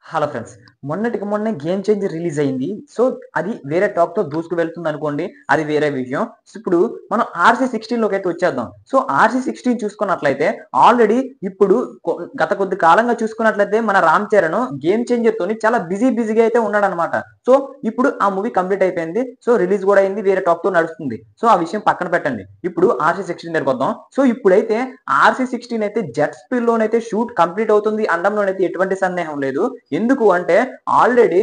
Hello friends. మొన్నటికి మొన్నే 'game changer' release అయింది. సో, అది వేరే టాక్‌తో దూసుకు వెళ్తుందనుకోండి. అది వేరే విషయం. సో, ఇప్పుడు మనం 'ఆర్‌సీ 16' వచ్చేద్దాం. సో, 'ఆర్‌సీ 16' చూసుకున్నట్లయితే ఆల్రెడీ ఇప్పుడు కొ గత కొద్ది కాలంగా చూసుకున్నట్లయితే మన 'రామ్ చరణ్' 'గేమ్ చేంజర్'తోని చాలా బిజీగా అయితే ఉన్నాడనమాట. సో, ఇప్పుడు ఆ మూవీ కంప్లీట్ అయిపోయింది. సో, రిలీజ్ గూడా అయింది. వేరే టాక్‌తో నడుస్తుంది. సో, ఆ విషయం పక్కన పెట్టండి. ఇప్పుడు 'ఆర్‌సీ 16' దగ్గరికొద్దాం. సో, ఇప్పుడైతే 'ఆర్‌సీ 16' అయితే జెట్ స్పీడ్‌లోనైతే షూట్ కంప్లీట్ అవుతుంది అనడంలోనైతే ఎటువంటి సందేహం లేదు. ఎందుకు అంటే ఆల్రెడీ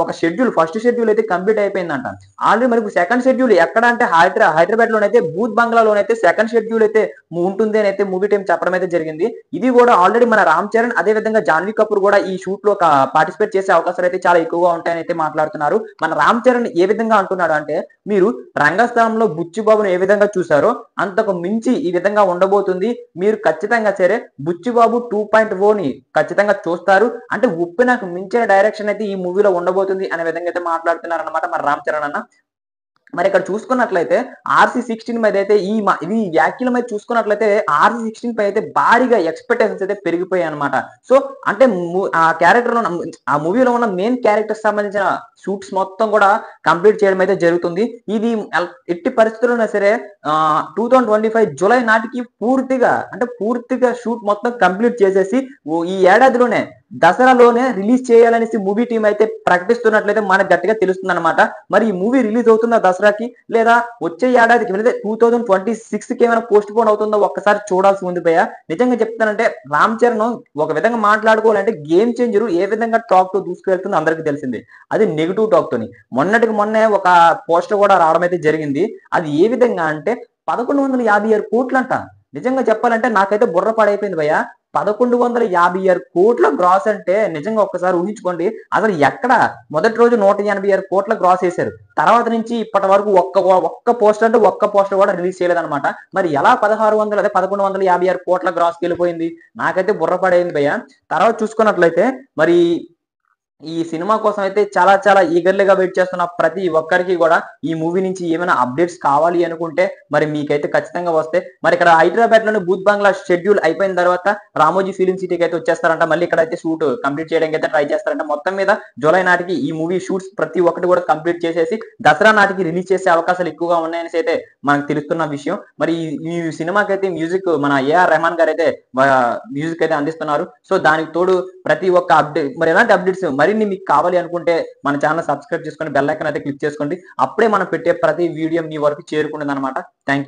ఒక షెడ్యూల్ ఫస్ట్ షెడ్యూల్ అయితే కంప్లీట్ అయిపోయిందంట. ఆల్రెడీ మనకు సెకండ్ షెడ్యూల్ ఎక్కడ అంటే హైదరాబాద్‌లోనైతే బూత్ బంగ్లాలోనైతే సెకండ్ షెడ్యూల్ అయితే ఉంటుంది అని అయితే మూవీ టీమ్ చెప్పడం అయితే జరిగింది. ఇది కూడా ఆల్రెడీ మన 'రామ్ చరణ్' అదే విధంగా 'జాన్వీ కపూర్' కూడా ఈ షూట్‌లో పార్టిసిపేట్ చేసే అవకాశాలు అయితే చాలా ఎక్కువగా ఉంటాయని అయితే మాట్లాడుతున్నారు. మన 'రామ్ చరణ్' ఏ విధంగా అంటున్నాడు అంటే మీరు 'రంగస్థలంలో' బుచ్చిబాబుని ఏ విధంగా చూసారో అంతకు మించి ఈ విధంగా ఉండబోతుంది. మీరు ఖచ్చితంగా సరే 'బుచ్చిబాబు 2.0'ని ఖచ్చితంగా చూస్తారు. అంటే ఉప్పెనకు మించిన డైరెక్షన్ అయితే ఈ మూవీలో ఉండబోతుంది అనే విధంగా అయితే మాట్లాడుతున్నారన్నమాట మన 'రామ్ చరణ్' అన్న. మరి ఇక్కడ చూసుకున్నట్లయితే 'ఆర్‌సీ 16' మీద అయితే ఈ వ్యాఖ్యల మీద చూసుకున్నట్లయితే 'ఆర్‌సీ 16' పై అయితే భారీగా ఎక్స్‌పెక్టేషన్స్ అయితే పెరిగిపోయాయన్నమాట. సో, అంటే ఆ క్యారెక్టర్‌లో ఆ మూవీలో ఉన్న మెయిన్ క్యారెక్టర్స్ సంబంధించిన షూట్స్ మొత్తం కూడా కంప్లీట్ చేయడం అయితే జరుగుతుంది. ఇది ఎట్టి పరిస్థితుల్లోనా సరే 2025 జులై నాటికి పూర్తిగా షూట్ మొత్తం కంప్లీట్ చేసేసి ఈ ఏడాదిలోనే దసరాలోనే రిలీజ్ చేయాలనేసి మూవీ టీమ్ అయితే ప్రకటిస్తున్నట్లయితే మనకు గట్టిగా తెలుస్తుందన్నమాట. మరి ఈ మూవీ రిలీజ్ అవుతుందా దసరాకి? లేదా వచ్చే ఏడాదికి లేదా 2026కి ఏమైనా పోస్ట్ పోన్ అవుతుందో ఒక్కసారి చూడాల్సి ఉంది భయ్య. నిజంగా చెప్తానంటే 'రామ్ చరణ్' ఒక విధంగా మాట్లాడుకోవాలంటే 'గేమ్ చేంజర్' ఏ విధంగా టాక్‌తో దూసుకెళ్తుందో అందరికీ తెలిసిందే. అది నెగెటివ్ టాక్‌తోని. మొన్నటికి మొన్నే ఒక పోస్టర్ కూడా రావడం అయితే జరిగింది. అది ఏ విధంగా అంటే 1156 కోట్లంట. నిజంగా చెప్పాలంటే నాకైతే బుర్ర పాడైపోయింది భయ్య. 1156 కోట్ల గ్రాస్ అంటే నిజంగా ఒక్కసారి ఊహించుకోండి. అసలు ఎక్కడ మొదటి రోజు 186 కోట్ల గ్రాస్ చేశారు. తర్వాత నుంచి ఇప్పటి వరకు ఒక్క పోస్టర్ అంటే ఒక్క పోస్టర్ కూడా రిలీజ్ చేయలేదన్నమాట. మరి ఎలా 1156 కోట్ల గ్రాస్‌కెళ్ళిపోయింది? నాకైతే బుర్ర పాడైంది భయ్య. తర్వాత చూసుకున్నట్లయితే మరి ఈ సినిమా కోసం అయితే చాలా ఈగర్‌లీగా వెయిట్ చేస్తున్న ప్రతి ఒక్కరికి గూడా ఈ మూవీ నుంచి ఏమైనా అప్‌డేట్స్ కావాలి అనుకుంటే మరి మీకైతే ఖచ్చితంగా వస్తాయి. మరి ఇక్కడ హైదరాబాద్‌లోని బూత్ బంగ్లా షెడ్యూల్ అయిపోయిన తర్వాత రామోజీ ఫిల్మ్ సిటీకి అయితే వచ్చేస్తారంట. మళ్ళీ ఇక్కడైతే షూట్ కంప్లీట్ చేయడానికి అయితే ట్రై చేస్తారంట. మొత్తం మీద జూలై నాటికి ఈ మూవీ షూట్స్ ప్రతి ఒక్కటి కూడా కంప్లీట్ చేసేసి దసరా నాటికి రిలీజ్ చేసే అవకాశాలు ఎక్కువగా ఉన్నాయనేసి అయితే మనకు తెలుస్తున్న విషయం. మరి ఈ సినిమాకైతే మ్యూజిక్ మన ఏఆర్ రెహమాన్ గారైతే మ్యూజిక్ అయితే అందిస్తున్నారు. సో, దానికి తోడు ప్రతి ఒక్క మరి ఎలాంటి అప్డేట్స్ మరిన్ని మీకు కావాలి అనుకుంటే మన ఛానెల్ సబ్స్క్రైబ్ చేసుకొని బెల్ ఐకాన్ అయితే క్లిక్ చేసుకోండి. అప్పుడే మనం పెట్టే ప్రతి వీడియో మీ వరకు చేరుకుంటుందన్నమాట. Thank you.